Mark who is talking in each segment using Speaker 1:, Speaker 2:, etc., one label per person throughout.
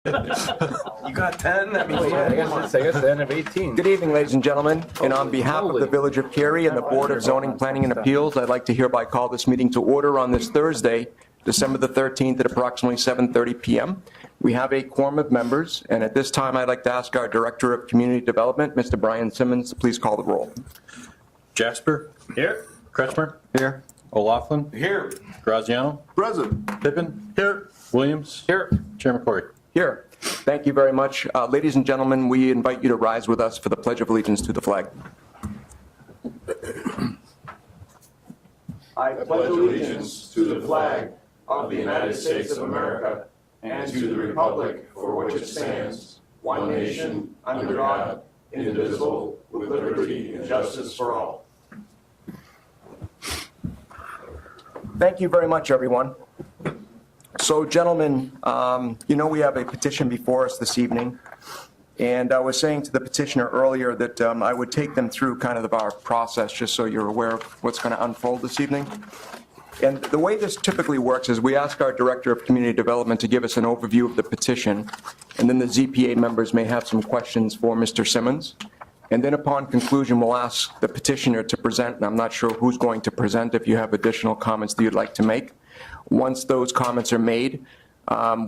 Speaker 1: You got 10? That means
Speaker 2: I guess the end of 18.
Speaker 3: Good evening, ladies and gentlemen. And on behalf of the Village of Cary and the Board of Zoning, Planning, and Appeals, I'd like to hereby call this meeting to order on this Thursday, December the 13th at approximately 7:30 p.m. We have a quorum of members, and at this time, I'd like to ask our Director of Community Development, Mr. Brian Simmons, to please call the roll.
Speaker 2: Jasper.
Speaker 1: Here.
Speaker 2: Kretschmer.
Speaker 3: Here.
Speaker 2: O'Laughlin.
Speaker 1: Here.
Speaker 2: Graziano.
Speaker 4: Present.
Speaker 2: Pippin. Here. Williams.
Speaker 1: Here.
Speaker 2: Chair McCory.
Speaker 3: Here. Thank you very much. Ladies and gentlemen, we invite you to rise with us for the Pledge of Allegiance to the flag.
Speaker 5: I pledge allegiance to the flag of the United States of America and to the republic for which it stands, one nation, under God, indivisible, with liberty and justice for all.
Speaker 3: Thank you very much, everyone. So, gentlemen, we have a petition before us this evening, and I was saying to the petitioner earlier that I would take them through kind of our process just so you're aware of what's going to unfold this evening. And the way this typically works is we ask our Director of Community Development to give us an overview of the petition, and then the ZPA members may have some questions for Mr. Simmons. And then upon conclusion, we'll ask the petitioner to present, and I'm not sure who's going to present if you have additional comments that you'd like to make. Once those comments are made,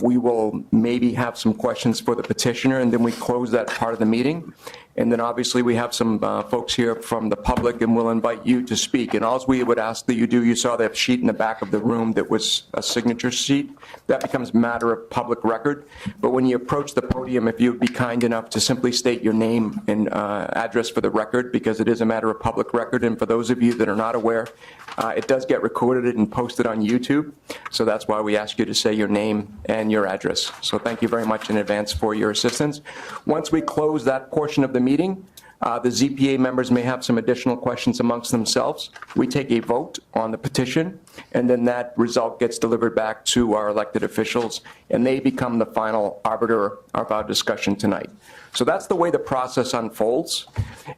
Speaker 3: we will maybe have some questions for the petitioner, and then we close that part of the meeting. And then obviously we have some folks here from the public, and we'll invite you to speak. And all we would ask that you do, you saw that sheet in the back of the room that was a signature sheet. That becomes a matter of public record. But when you approach the podium, if you would be kind enough to simply state your name and address for the record, because it is a matter of public record. And for those of you that are not aware, it does get recorded and posted on YouTube. So that's why we ask you to say your name and your address. So thank you very much in advance for your assistance. Once we close that portion of the meeting, the ZPA members may have some additional questions amongst themselves. We take a vote on the petition, and then that result gets delivered back to our elected officials, and they become the final arbiter of our discussion tonight. So that's the way the process unfolds,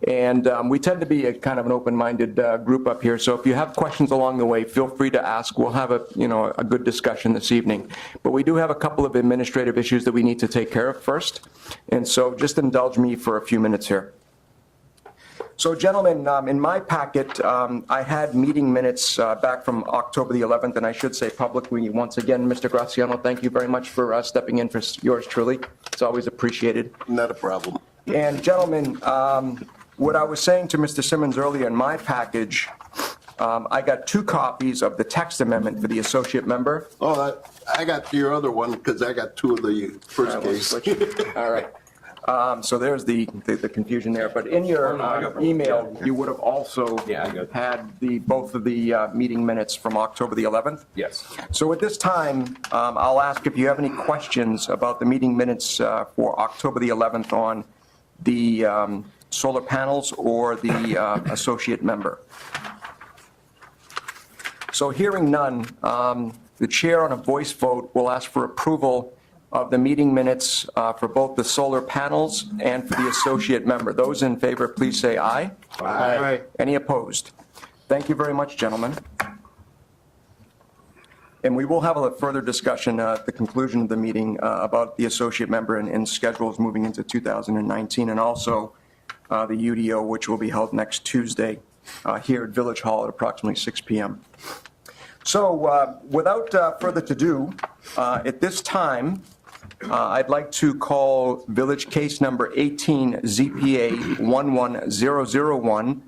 Speaker 3: and we tend to be a kind of an open-minded group up here. So if you have questions along the way, feel free to ask. We'll have a good discussion this evening. But we do have a couple of administrative issues that we need to take care of first, and so just indulge me for a few minutes here. So, gentlemen, in my packet, I had meeting minutes back from October the 11th, and I should say publicly once again, Mr. Graziano, thank you very much for stepping in for yours truly. It's always appreciated.
Speaker 4: Not a problem.
Speaker 3: And, gentlemen, what I was saying to Mr. Simmons earlier in my package, I got 2 copies of the text amendment for the associate member.
Speaker 4: Oh, I got your other one because I got 2 of the first case.
Speaker 3: All right. So there's the confusion there. But in your email, you would have also had both of the meeting minutes from October the 11th.
Speaker 1: Yes.
Speaker 3: So at this time, I'll ask if you have any questions about the meeting minutes for October the 11th on the solar panels or the associate member. So hearing none, the chair on a voice vote will ask for approval of the meeting minutes for both the solar panels and for the associate member. Those in favor, please say aye.
Speaker 4: Aye.
Speaker 3: Any opposed? Thank you very much, gentlemen. And we will have a further discussion at the conclusion of the meeting about the associate member and schedules moving into 2019, and also the UDO, which will be held next Tuesday here at Village Hall at approximately 6 p.m. So without further ado, at this time, I'd like to call village case number 18 ZPA 11001.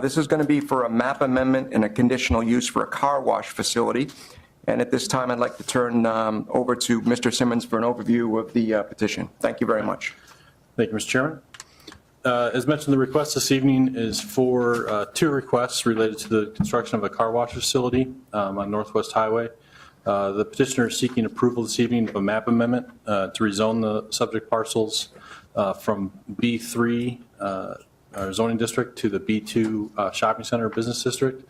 Speaker 3: This is going to be for a map amendment and a conditional use for a car wash facility. And at this time, I'd like to turn over to Mr. Simmons for an overview of the petition. Thank you very much.
Speaker 2: Thank you, Mr. Chairman. As mentioned, the request this evening is for 2 requests related to the construction of a car wash facility on Northwest Highway. The petitioner is seeking approval this evening of a map amendment to rezone the subject parcels from B3 zoning district to the B2 shopping center business district.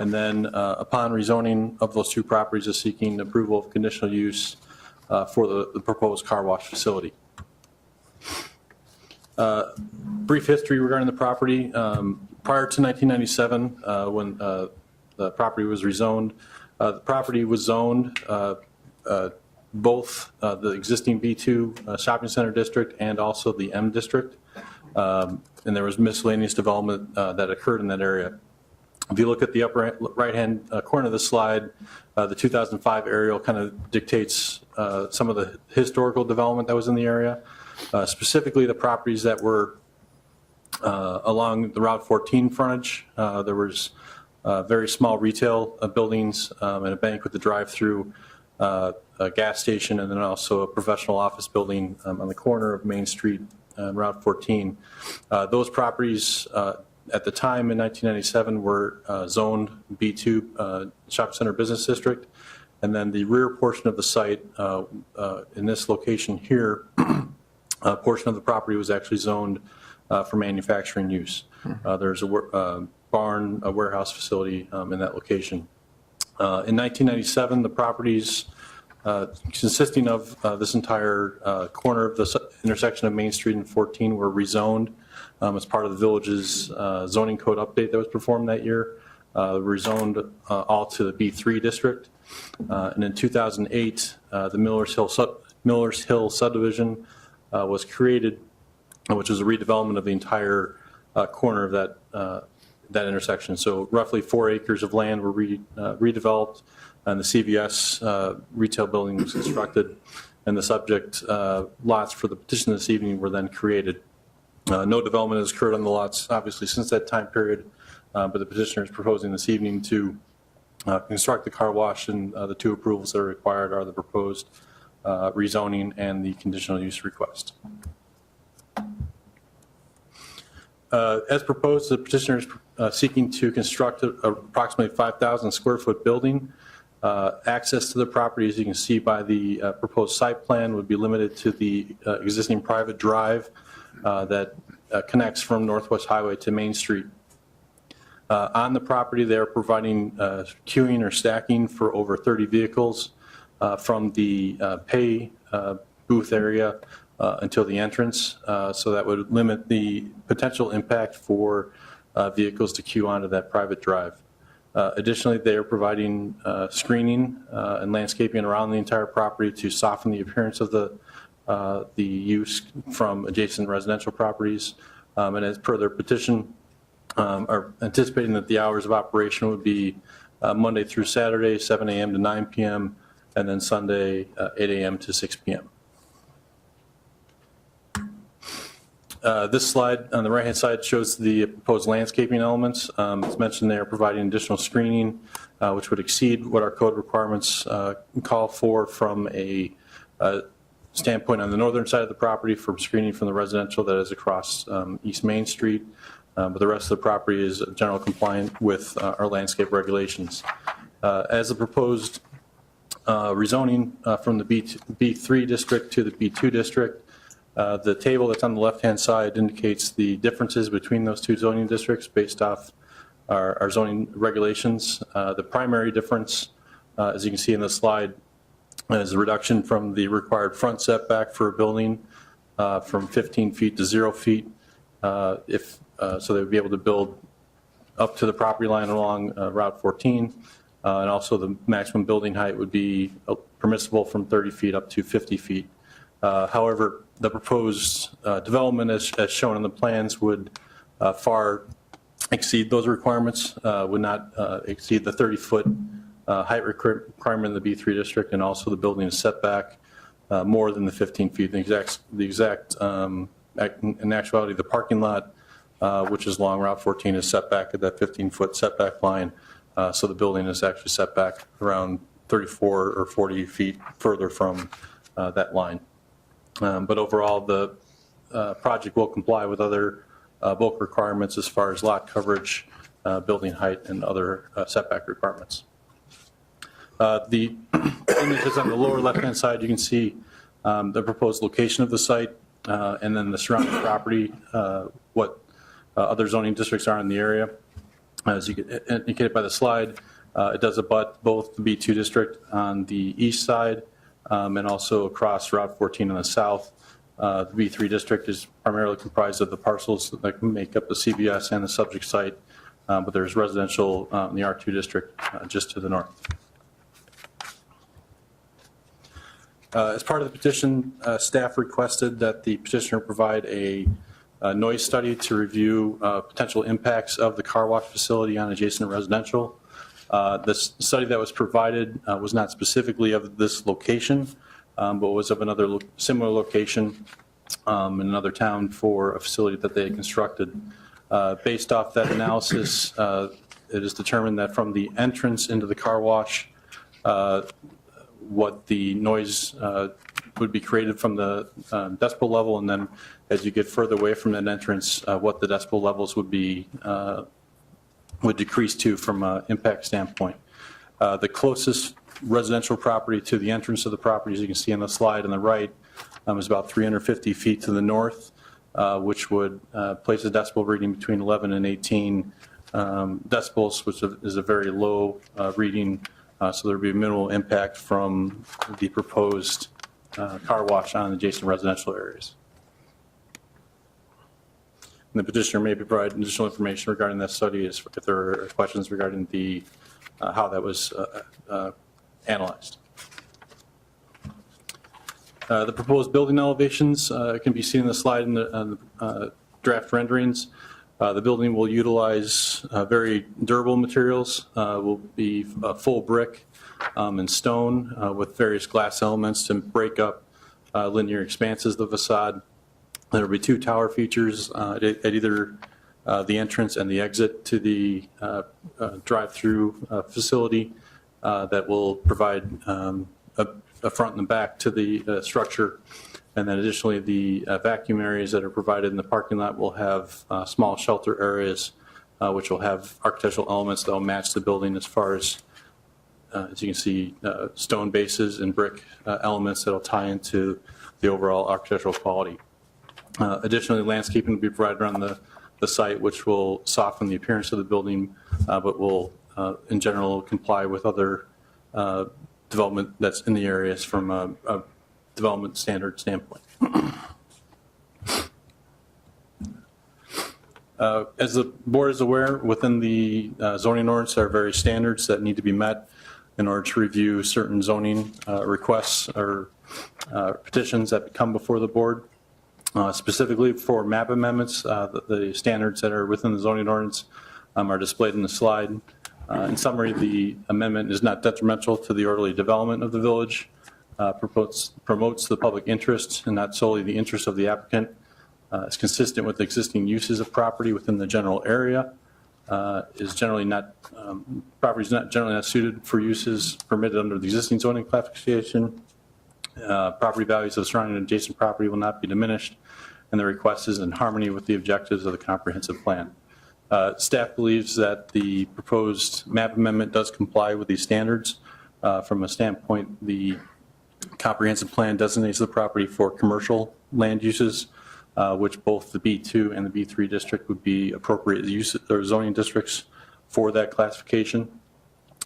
Speaker 2: And then upon rezoning of those 2 properties, is seeking approval of conditional use for the proposed car wash facility. Brief history regarding the property. Prior to 1997, when the property was rezoned, the property was zoned both the existing B2 shopping center district and also the M district. And there was miscellaneous development that occurred in that area. If you look at the upper right-hand corner of the slide, the 2005 aerial kind of dictates some of the historical development that was in the area, specifically the properties that were along the Route 14 frontage. There was very small retail buildings and a bank with a drive-through, a gas station, and then also a professional office building on the corner of Main Street and Route 14. Those properties at the time in 1997 were zoned B2 Shopping Center Business District, and then the rear portion of the site in this location here, a portion of the property was actually zoned for manufacturing use. There's a barn, a warehouse facility in that location. In 1997, the properties consisting of this entire corner of the intersection of Main Street and 14 were rezoned as part of the village's zoning code update that was performed that year. Rezoned all to the B3 district. And in 2008, the Millers Hill subdivision was created, which was a redevelopment of the entire corner of that intersection. So roughly 4 acres of land were redeveloped, and the CVS retail building was constructed, and the subject lots for the petition this evening were then created. No development has occurred on the lots, obviously, since that time period, but the petitioner is proposing this evening to construct the car wash, and the 2 approvals that are required are the proposed rezoning and the conditional use request. As proposed, the petitioner is seeking to construct approximately 5,000 square foot building. Access to the property, as you can see by the proposed site plan, would be limited to the existing private drive that connects from Northwest Highway to Main Street. On the property, they're providing queuing or stacking for over 30 vehicles from the pay booth area until the entrance, so that would limit the potential impact for vehicles to queue onto that private drive. Additionally, they are providing screening and landscaping around the entire property to soften the appearance of the use from adjacent residential properties. And as per their petition, are anticipating that the hours of operation would be Monday through Saturday, 7 a.m. to 9 p.m., and then Sunday, 8 a.m. to 6 p.m. This slide on the right-hand side shows the proposed landscaping elements. As mentioned, they are providing additional screening, which would exceed what our code requirements call for from a standpoint on the northern side of the property from screening from the residential that is across East Main Street. But the rest of the property is general compliant with our landscape regulations. As the proposed rezoning from the B3 district to the B2 district, the table that's on the left-hand side indicates the differences between those 2 zoning districts based off our zoning regulations. The primary difference, as you can see in the slide, is a reduction from the required front setback for a building from 15 feet to 0 feet. So they would be able to build up to the property line along Route 14, and also the maximum building height would be permissible from 30 feet up to 50 feet. However, the proposed development as shown in the plans would far exceed those requirements, would not exceed the 30-foot height requirement in the B3 district, and also the building is set back more than the 15 feet. In actuality, the parking lot, which is along Route 14, is set back at that 15-foot setback line. So the building is actually set back around 34 or 40 feet further from that line. But overall, the project will comply with other bulk requirements as far as lot coverage, building height, and other setback requirements. The images on the lower left-hand side, you can see the proposed location of the site, and then the surrounding property, what other zoning districts are in the area. As you get indicated by the slide, it does abut both the B2 district on the east side and also across Route 14 on the south. The B3 district is primarily comprised of the parcels that make up the CVS and the subject site, but there's residential in the R2 district just to the north. As part of the petition, staff requested that the petitioner provide a noise study to review potential impacts of the car wash facility on adjacent residential. This study that was provided was not specifically of this location, but was of another similar location in another town for a facility that they had constructed. Based off that analysis, it is determined that from the entrance into the car wash, what the noise would be created from the decibel level, and then as you get further away from that entrance, what the decibel levels would be would decrease to from an impact standpoint. The closest residential property to the entrance of the property, as you can see on the slide on the right, is about 350 feet to the north, which would place a decibel reading between 11 and 18 decibels, which is a very low reading. So there would be minimal impact from the proposed car wash on adjacent residential areas. And the petitioner may provide additional information regarding that study if there are questions regarding the how that was analyzed. The proposed building elevations can be seen in the slide in the draft renderings. The building will utilize very durable materials, will be full brick and stone with various glass elements to break up linear expanses of the facade. There will be two tower features at either the entrance and the exit to the drive-through facility that will provide a front and back to the structure. And then additionally, the vacuum areas that are provided in the parking lot will have small shelter areas, which will have architectural elements that will match the building as far as you can see, stone bases and brick elements that will tie into the overall architectural quality. Additionally, landscaping will be provided around the site, which will soften the appearance of the building, but will, in general, comply with other development that's in the areas from a development standard standpoint. As the board is aware, within the zoning ordinance, there are various standards that need to be met in order to review certain zoning requests or petitions that come before the board. Specifically for map amendments, the standards that are within the zoning ordinance are displayed in the slide. In summary, the amendment is not detrimental to the orderly development of the village, promotes the public interest and not solely the interest of the applicant. It's consistent with existing uses of property within the general area. Is generally not property is not generally not suited for uses permitted under the existing zoning classification. Property values of surrounding and adjacent property will not be diminished, and the request is in harmony with the objectives of the comprehensive plan. Staff believes that the proposed map amendment does comply with these standards. From a standpoint, the comprehensive plan designates the property for commercial land uses, which both the B2 and the B3 district would be appropriate use or zoning districts for that classification.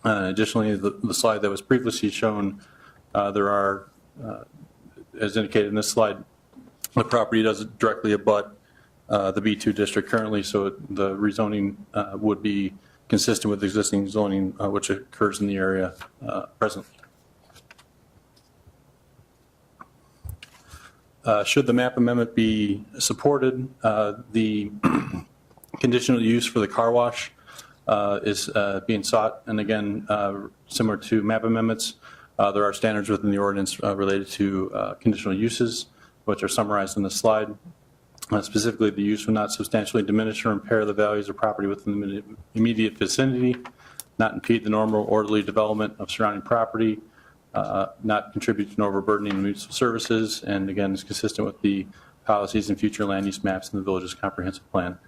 Speaker 2: Additionally, the slide that was previously shown, there are, as indicated in this slide, the property doesn't directly abut the B2 district currently, so the rezoning would be consistent with existing zoning which occurs in the area presently. Should the map amendment be supported, the conditional use for the car wash is being sought, and again, similar to map amendments, there are standards within the ordinance related to conditional uses, which are summarized in the slide. Specifically, the use will not substantially diminish or impair the values of property within the immediate vicinity, not impede the normal orderly development of surrounding property, not contribute to an overburdening of municipal services, and again is consistent with the policies and future land use maps in the village's comprehensive plan.